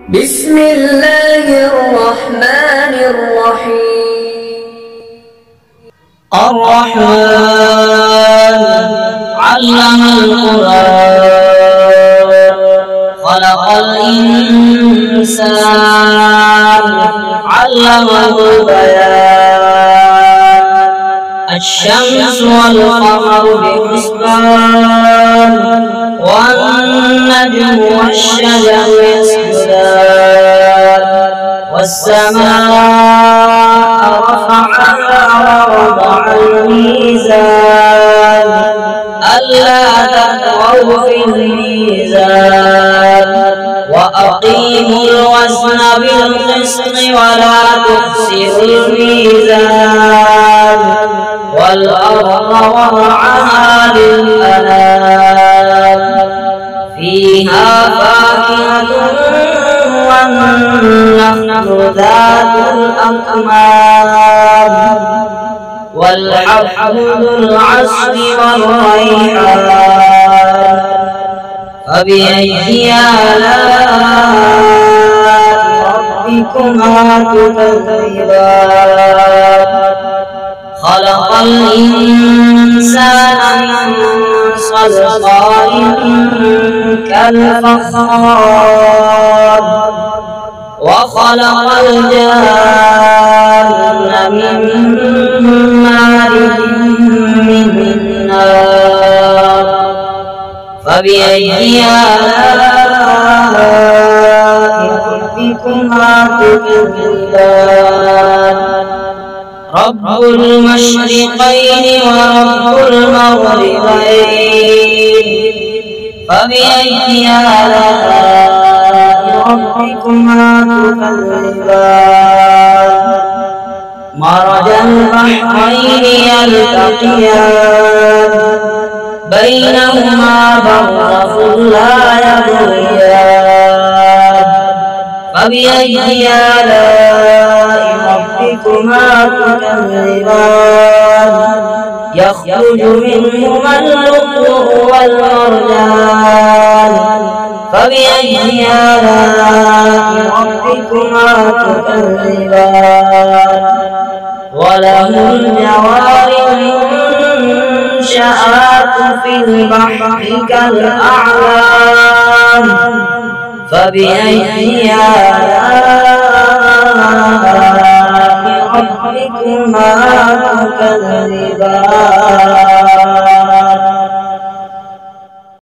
بسم الله الرحمن الرحيم. الرحمن علم القرآن خلق الإنسان علمه البيان الشمس والقمر بحسبان والنجم والشجر يسجدان والسماء رفعها ووضع الميزان ألا تطغوا في الميزان وأقيموا الوزن بالقسط ولا تخسروا الميزان والأرض وضعها للأنام فيها فاكهة والنخل ذات الأكمام والحب ذو العصف والريحان فبأي آلاء ربكما تكذبان خلق الإنسان من صلصال كالفخار وخلق الجان من مارج من نار فبأي آلاء ربكما تكذبان رب المشرقين ورب المغربين فبأي آلاء ربكما تكذبان مرج البحرين يلتقيان بينهما برزخ لا يبغيان فبأي آلاء ربكما تكذبان يخرج منهما اللؤلؤ والمرجان فبأي آلاء ربكما تكذبان وله الجوار المنشآت في البحر كالأعلام فبأي آلاء ربكما تكذبان